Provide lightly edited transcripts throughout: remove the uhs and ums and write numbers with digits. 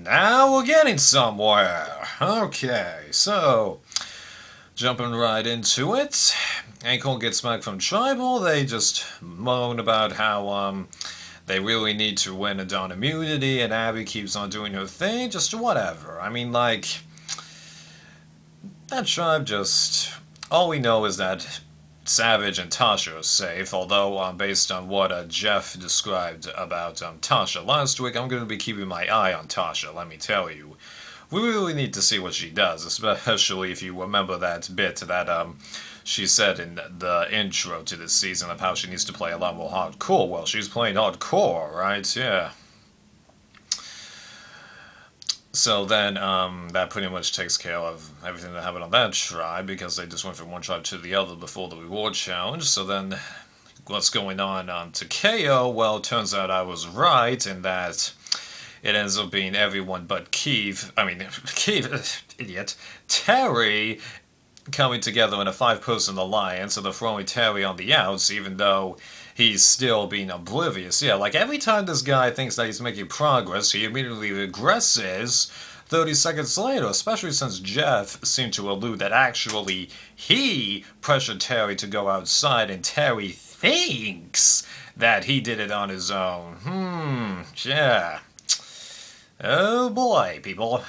Now we're getting somewhere. Okay, so jumping right into it. Ankle gets back from Tribal. They just moan about how they really need to win a down immunity, and Abby keeps on doing her thing. Just whatever. I mean, like that tribe just. All we know is that Savage and Tasha are safe, although based on what Jeff described about Tasha last week, I'm going to be keeping my eye on Tasha, let me tell you. We really need to see what she does, especially if you remember that bit that she said in the intro to this season of how she needs to play a lot more hardcore. Well, she's playing hardcore, right? Yeah. So then, that pretty much takes care of everything that happened on that tribe, because they just went from one tribe to the other before the reward challenge. So then, what's going on to KO? Well, it turns out I was right in that it ends up being everyone but Keith, idiot, Terry, coming together in a 5-person alliance, so they're throwing Terry on the outs, even though he's still being oblivious. Yeah, like every time this guy thinks that he's making progress, he immediately regresses 30 seconds later, especially since Jeff seemed to allude that actually he pressured Terry to go outside, and Terry thinks that he did it on his own. Yeah. Oh boy, people.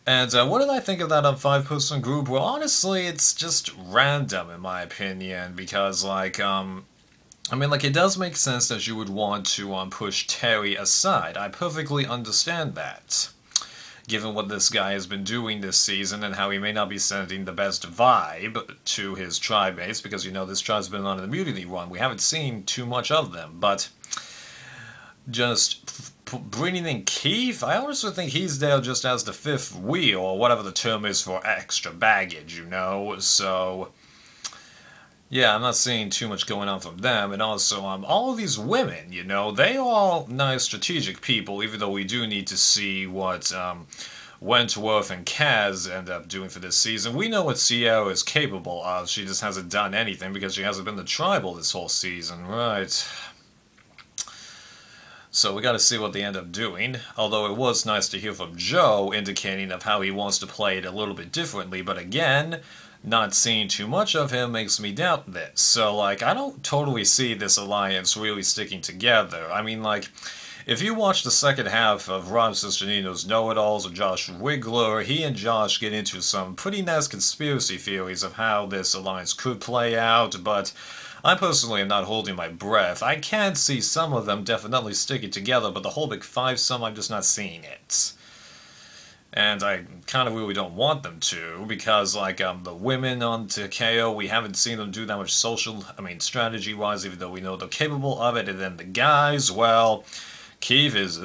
And what did I think of that 5-person group? Well, honestly, it's just random in my opinion, because like, it does make sense that you would want to push Terry aside. I perfectly understand that, given what this guy has been doing this season and how he may not be sending the best vibe to his tribe mates, because this tribe's been on an immunity run. We haven't seen too much of them, but just bringing in Keith, I honestly think he's there just as the fifth wheel, or whatever the term is for extra baggage, so yeah, I'm not seeing too much going on from them. And also, all of these women, they are all nice strategic people, even though we do need to see what Wentworth and Kaz end up doing for this season. We know what Sierra is capable of. She just hasn't done anything because she hasn't been the tribal this whole season, right? So we got to see what they end up doing, although it was nice to hear from Joe indicating of how he wants to play it a little bit differently, but again, not seeing too much of him makes me doubt this. So, I don't totally see this alliance really sticking together. If you watch the second half of Rob Cesternino's Know-It-Alls or Josh Wigler, he and Josh get into some pretty nice conspiracy theories of how this alliance could play out, but I personally am not holding my breath. I can see some of them definitely sticking together, but the whole big five-some, I'm just not seeing it. And I kind of really don't want them to, because, the women on KO, we haven't seen them do that much strategy-wise, even though we know they're capable of it. And then the guys, well, Keith is,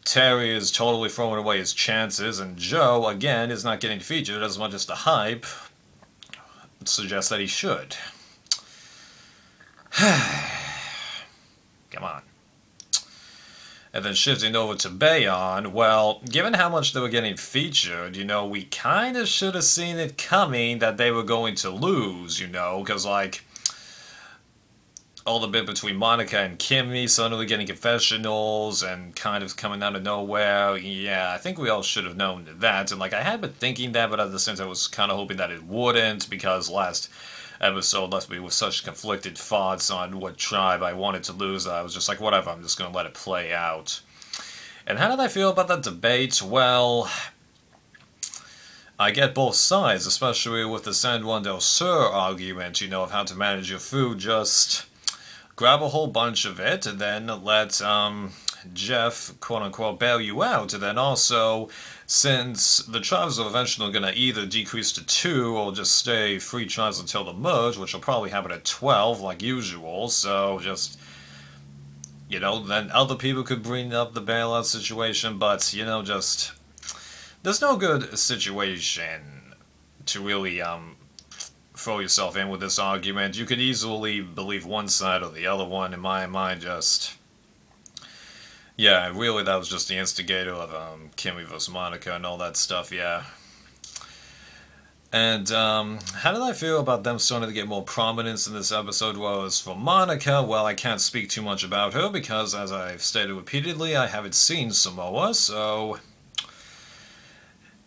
Terry is totally throwing away his chances, and Joe, again, is not getting featured as much as the hype suggests that he should. Come on. And then shifting over to Bayon, well, given how much they were getting featured, we kind of should have seen it coming that they were going to lose, because, all the bit between Monica and Kimmy suddenly getting confessionals and kind of coming out of nowhere, yeah, I think we all should have known that. And, I had been thinking that, but at the same time I was kind of hoping that it wouldn't, because last episode left me with such conflicted thoughts on what tribe I wanted to lose that I was just like, whatever, I'm just going to let it play out. And how did I feel about that debate? Well, I get both sides, especially with the San Juan del Sur argument, of how to manage your food. Just grab a whole bunch of it and then let Jeff, quote-unquote, bail you out. And then also, since the tribes are eventually going to either decrease to 2 or just stay 3 tribes until the merge, which will probably happen at 12 like usual, so just, then other people could bring up the bailout situation, but, just, there's no good situation to really throw yourself in with this argument. You could easily believe one side or the other one. In my mind, just, yeah, really that was just the instigator of Kimmy vs. Monica and all that stuff, yeah. And how did I feel about them starting to get more prominence in this episode? Well, as for Monica, well, I can't speak too much about her because, as I've stated repeatedly, I haven't seen Samoa, so...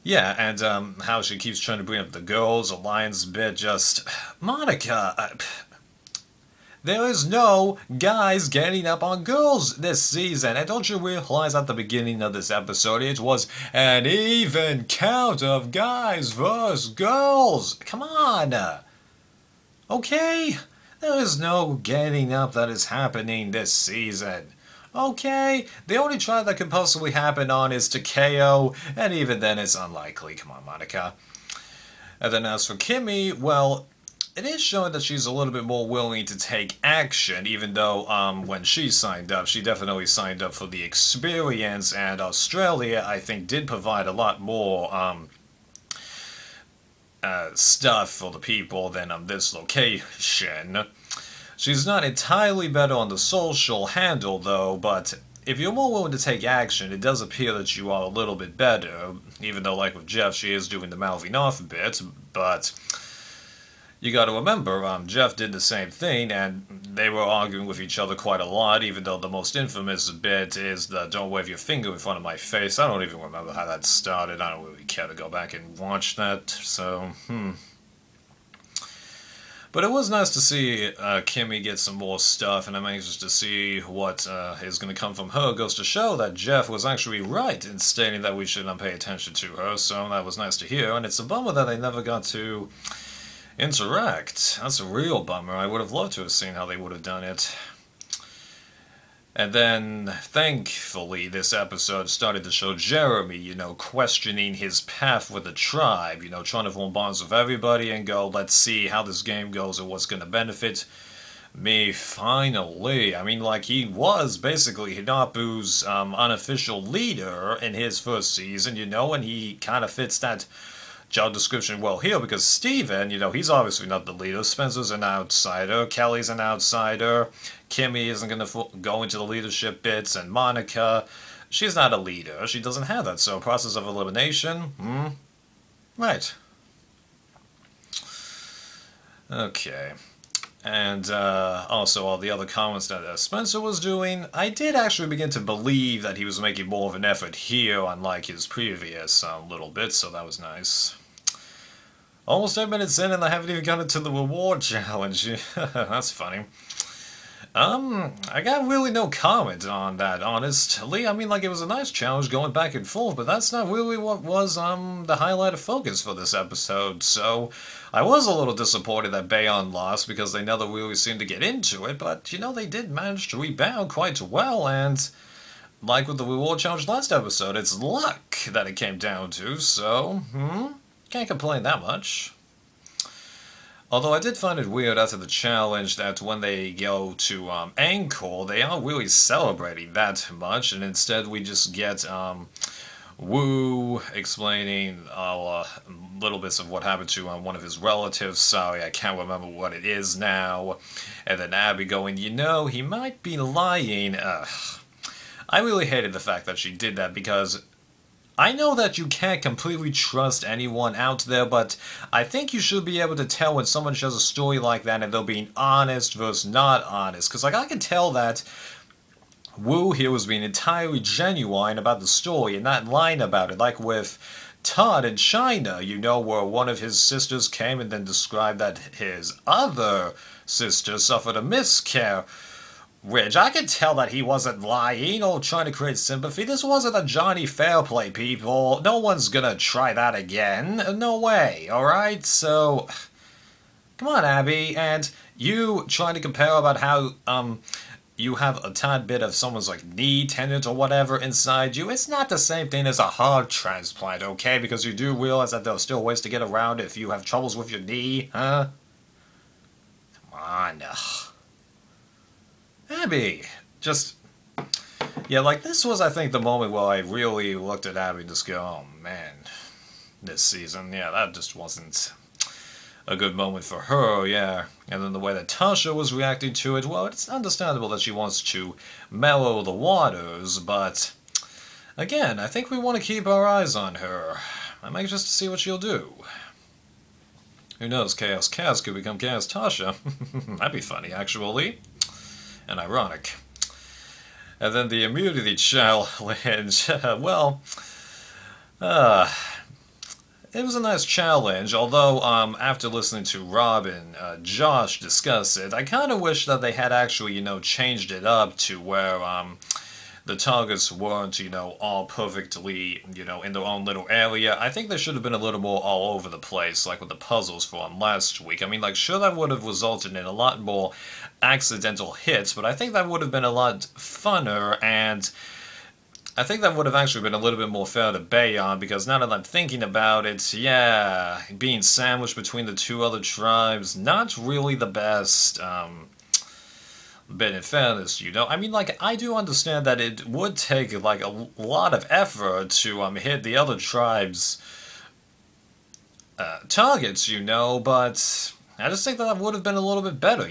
Yeah, and how she keeps trying to bring up the girls alliance bit, just... Monica, there is no guys getting up on girls this season. And don't you realize at the beginning of this episode it was an even count of guys versus girls? Come on. Okay? There is no getting up that is happening this season. Okay? The only try that could possibly happen on is to KO, and even then it's unlikely. Come on, Monica. And then as for Kimmy, well... It is showing that she's a little bit more willing to take action, even though when she signed up, she definitely signed up for the experience, and Australia, I think, did provide a lot more stuff for the people than this location. She's not entirely better on the social handle, though, but if you're more willing to take action, it does appear that you are a little bit better, even though, like with Jeff, she is doing the mouthing off bit, but... You gotta remember, Jeff did the same thing, and they were arguing with each other quite a lot, even though the most infamous bit is the "don't wave your finger in front of my face." I don't even remember how that started. I don't really care to go back and watch that, so, But it was nice to see Kimmy get some more stuff, and I'm anxious to see what is going to come from her. It goes to show that Jeff was actually right in stating that we shouldn't pay attention to her, so that was nice to hear, and it's a bummer that they never got to... interact. That's a real bummer. I would have loved to have seen how they would have done it. And then, thankfully, this episode started to show Jeremy, questioning his path with the tribe, trying to form bonds with everybody and go, let's see how this game goes and what's going to benefit me finally. I mean, like, he was basically Hinapu's unofficial leader in his first season, and he kind of fits that job description well here, because Steven, he's obviously not the leader. Spencer's an outsider. Kelly's an outsider. Kimmy isn't going to go into the leadership bits. And Monica, she's not a leader. She doesn't have that. So, process of elimination? Right. Okay. And also all the other comments that Spencer was doing, I did actually begin to believe that he was making more of an effort here, unlike his previous little bits, so that was nice. Almost 8 minutes in and I haven't even gotten to the reward challenge. That's funny. I got really no comment on that, honestly. I mean, like, it was a nice challenge going back and forth, but that's not really what was the highlight of focus for this episode, so I was a little disappointed that Bayon lost because they never really seemed to get into it, but, they did manage to rebound quite well, and like with the reward challenge last episode, it's luck that it came down to, so, can't complain that much. Although I did find it weird after the challenge that when they go to Angkor, they aren't really celebrating that much, and instead we just get Wu explaining little bits of what happened to one of his relatives. Sorry, I can't remember what it is now. And then Abby going, he might be lying. I really hated the fact that she did that, because I know that you can't completely trust anyone out there, but I think you should be able to tell when someone shares a story like that and they're being honest versus not honest. Because, I can tell that Wu here was being entirely genuine about the story and not lying about it. Like with Todd in China, where one of his sisters came and then described that his other sister suffered a miscarriage. I could tell that he wasn't lying or trying to create sympathy. This wasn't a Johnny Fairplay, people. No one's gonna try that again. No way, alright? So, come on, Abby. And you trying to compare about how, you have a tad bit of someone's, knee tendon or whatever inside you. It's not the same thing as a heart transplant, okay? Because you do realize that there are still ways to get around if you have troubles with your knee, huh? Come on. Abby, this was, I think, the moment where I really looked at Abby and just go, oh man, this season, that just wasn't a good moment for her, yeah. And then the way that Tasha was reacting to it, well, it's understandable that she wants to mellow the waters, but again, I think we want to keep our eyes on her. I'm anxious to see what she'll do. Who knows, Chaos Kaz could become Chaos Tasha. That'd be funny, actually. And ironic. And then the immunity challenge. Well, it was a nice challenge, although after listening to Rob and Josh discuss it, I kind of wish that they had actually, changed it up to where the targets weren't, all perfectly, in their own little area. I think they should have been a little more all over the place, like with the puzzles from last week. I mean, like, sure, that would have resulted in a lot more accidental hits, but I think that would have been a lot funner, and I think that would have actually been a little bit more fair to Bayon, because now that I'm thinking about it, yeah, being sandwiched between the two other tribes, not really the best, bit in fairness, I mean, like, I do understand that it would take, like, a lot of effort to, hit the other tribes' targets, but I just think that would have been a little bit better,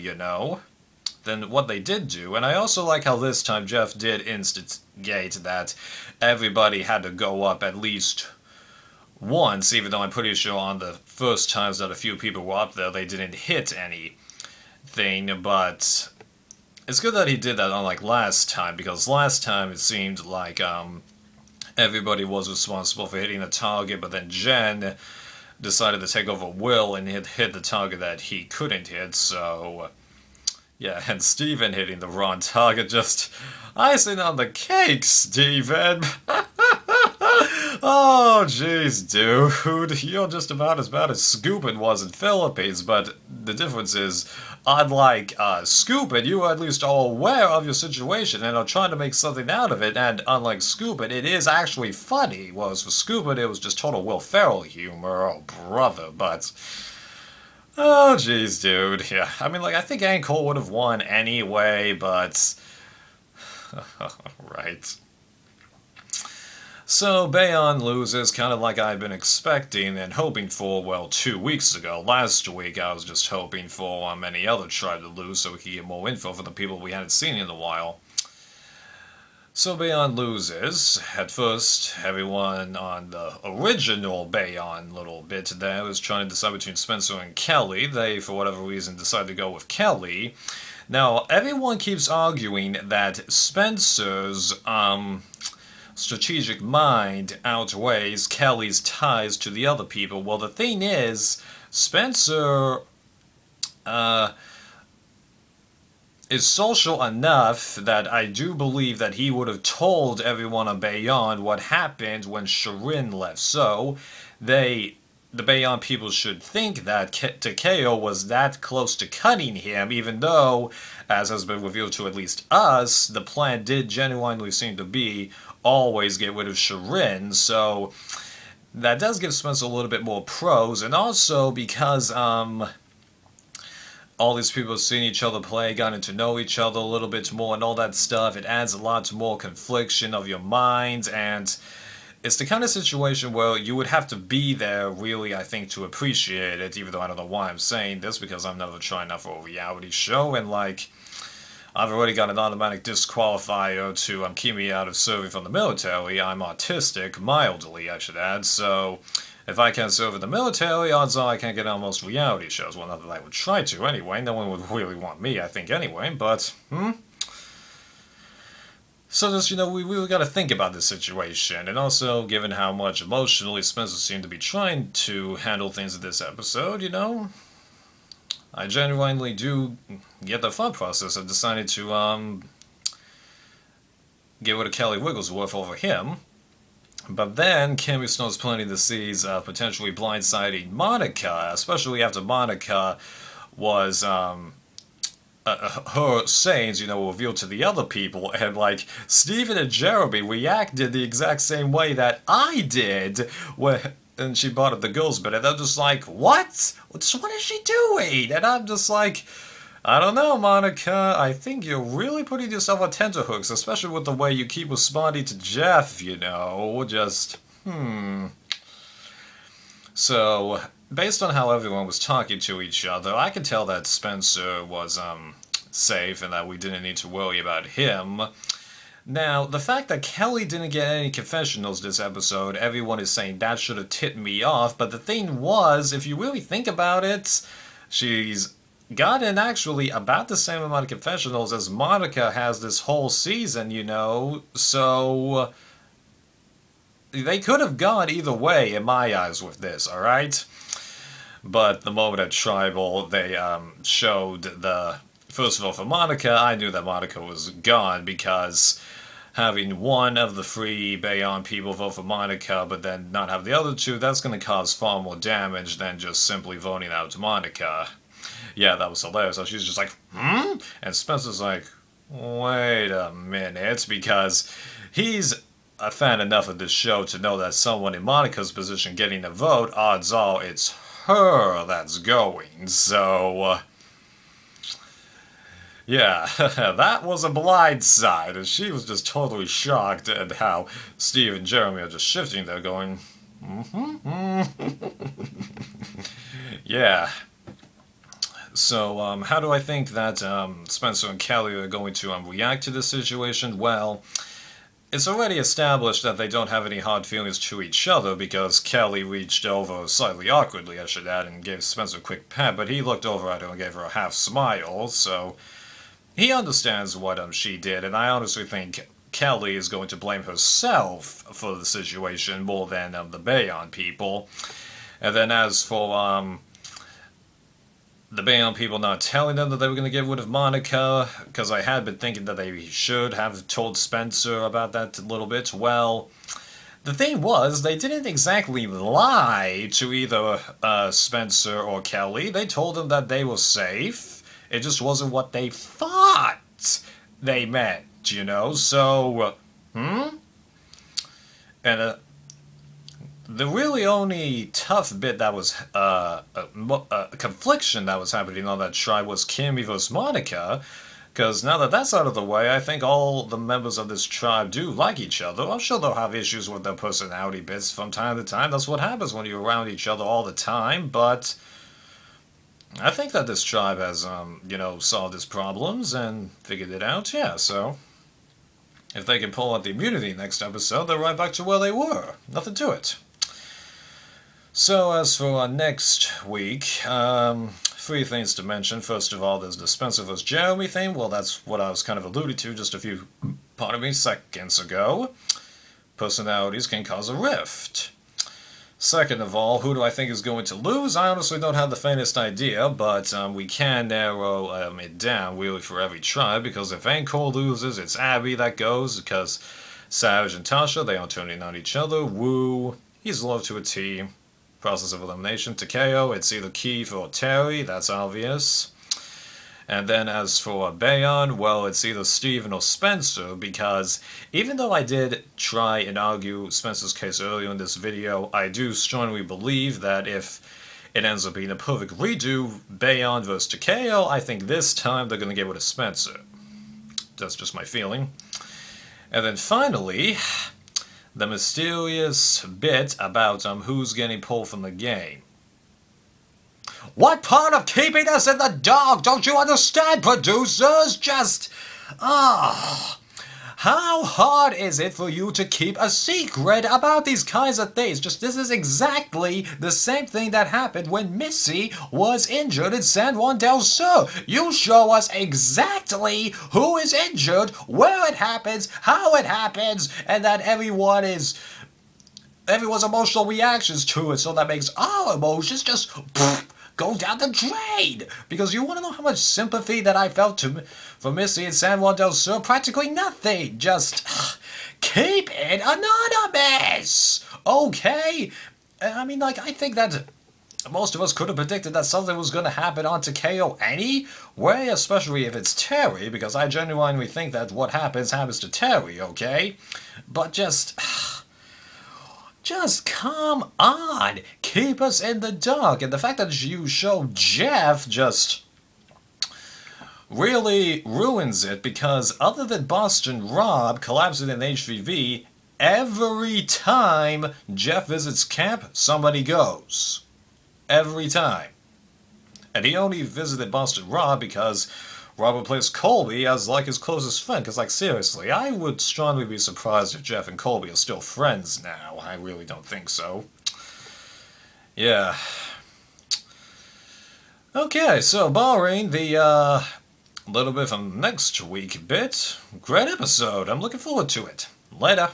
than what they did do. And I also like how this time Jeff did instigate that everybody had to go up at least once, even though I'm pretty sure on the first times that a few people were up there, they didn't hit anything. But it's good that he did that unlike last time, because last time it seemed like everybody was responsible for hitting a target, but then Jen decided to take over Will and hit the target that he couldn't hit, so yeah, and Steven hitting the wrong target, just icing on the cake, Steven! Oh, jeez, dude, you're just about as bad as Scoopin was in Philippines, but the difference is, unlike Scoopin, you are at least all aware of your situation and are trying to make something out of it, and unlike Scoopin, it is actually funny, whereas for Scoopin, it was just total Will Ferrell humor, oh brother, but oh, jeez, dude. Yeah, I mean, like, I think Angkor would have won anyway, but right. So, Bayon loses, kind of like I'd been expecting and hoping for, well, 2 weeks ago. Last week, I was just hoping for any other tribe to lose so we could get more info from the people we hadn't seen in a while. So Bayon loses. At first, everyone on the original Bayon little bit there was trying to decide between Spencer and Kelly. They, for whatever reason, decided to go with Kelly. Now, everyone keeps arguing that Spencer's strategic mind outweighs Kelly's ties to the other people. Well, the thing is, Spencer is social enough that I do believe that he would have told everyone on Bayon what happened when Shirin left. So, the Bayon people should think that Takeo was that close to cutting him, even though, as has been revealed to at least us, the plan did genuinely seem to be always get rid of Shirin, so that does give Spencer a little bit more pros, and also because, all these people have seen each other play, gotten to know each other a little bit more and all that stuff, it adds a lot more confliction of your minds, and it's the kind of situation where you would have to be there, really, I think, to appreciate it, even though I don't know why I'm saying this, because I'm never trying out for a reality show, and, like, I've already got an automatic disqualifier to keep me out of serving from the military. I'm autistic, mildly, I should add, so if I can't serve in the military, odds are I can't get on most reality shows. Well, not that I would try to, anyway. No one would really want me, I think, anyway, but, So just, we really got to think about this situation, and also, given how much emotionally Spencer seemed to be trying to handle things in this episode, I genuinely do get the thought process of deciding to, get rid of Kelly Wigglesworth over him. But then, Kimmy Snow's planting the seeds of potentially blindsiding Monica, especially after Monica was, her sayings, revealed to the other people, and, like, Stephen and Jeremy reacted the exact same way that I did when she brought up the girls bit, and they're just like, what? What is she doing? And I'm just like, I don't know, Monica. I think you're really putting yourself on tenterhooks, especially with the way you keep responding to Jeff, just, So, based on how everyone was talking to each other, I could tell that Spencer was, safe and that we didn't need to worry about him. Now, the fact that Kelly didn't get any confessionals this episode, everyone is saying that should have tipped me off, but the thing was, if you really think about it, she's gotten actually about the same amount of confessionals as Monica has this whole season, you know, so they could have gone either way in my eyes with this, alright? But the moment at Tribal, they showed the... First of all, for Monica, I knew that Monica was gone because having one of the three Bayon people vote for Monica, but then not have the other two, that's going to cause far more damage than just simply voting out Monica. Yeah, that was hilarious. So she's just like, hmm? And Spencer's like, wait a minute, because he's a fan enough of this show to know that someone in Monica's position getting a vote, odds are it's her that's going. So, yeah, that was a blind side, and she was just totally shocked at how Steve and Jeremy are just shifting there, going, yeah. So, how do I think that Spencer and Kelly are going to react to this situation? Well, it's already established that they don't have any hard feelings to each other because Kelly reached over, slightly awkwardly I should add, and gave Spencer a quick pat, but he looked over at her and gave her a half smile, so he understands what she did, and I honestly think Kelly is going to blame herself for the situation more than the Bayon people. And then as for the Bayon people not telling them that they were going to get rid of Monica, because I had been thinking that they should have told Spencer about that a little bit. Well, the thing was, they didn't exactly lie to either Spencer or Kelly. They told them that they were safe. It just wasn't what they thought they meant, you know? So, And the really only tough bit that was a confliction that was happening on that tribe was Kimmy versus Monica, because now that that's out of the way, I think all the members of this tribe do like each other. I'm sure they'll have issues with their personality bits from time to time. That's what happens when you're around each other all the time, but I think that this tribe has, solved its problems and figured it out, yeah, so if they can pull out the immunity next episode, they're right back to where they were. Nothing to it. So, as for next week, 3 things to mention. First of all, there's the Spencer vs. Jeremy thing. Well, that's what I was kind of alluding to just a few, seconds ago. Personalities can cause a rift. Second of all, who do I think is going to lose? I honestly don't have the faintest idea, but we can narrow it down really for every tribe, because if Angkor loses, it's Abby that goes, because Savage and Tasha, they are turning on each other. Wu, he's loved to a T. Process of elimination. Takeo, it's either Keith or Terry, that's obvious. And then as for Bayon, well, it's either Steven or Spencer, because even though I did try and argue Spencer's case earlier in this video, I do strongly believe that if it ends up being a perfect redo, Bayon versus Takeo, I think this time they're going to get rid of Spencer. That's just my feeling. And then finally, the mysterious bit about who's getting pulled from the game. What part of keeping us in the dark don't you understand, producers? Just, how hard is it for you to keep a secret about these kinds of things? Just, this is exactly the same thing that happened when Missy was injured in San Juan del Sur. You show us exactly who is injured, where it happens, how it happens, and that everyone's emotional reactions to it, so that makes our emotions just go down the drain. Because you want to know how much sympathy that I felt for Missy in San Juan del Sur? Practically nothing. Just keep it anonymous, okay? I mean, like, I think that most of us could have predicted that something was going to happen on Takeo anyway, especially if it's Terry, because I genuinely think that what happens to Terry, okay? But just come on, keep us in the dark. And the fact that you show Jeff just really ruins it, because other than Boston Rob collapsing in HVV, every time Jeff visits camp, somebody goes. Every time. And he only visited Boston Rob because Robert plays Colby as, like, his closest friend, because, like, seriously, I would strongly be surprised if Jeff and Colby are still friends now. I really don't think so. Yeah. Okay, so barring the, little bit from next week bit, great episode. I'm looking forward to it. Later.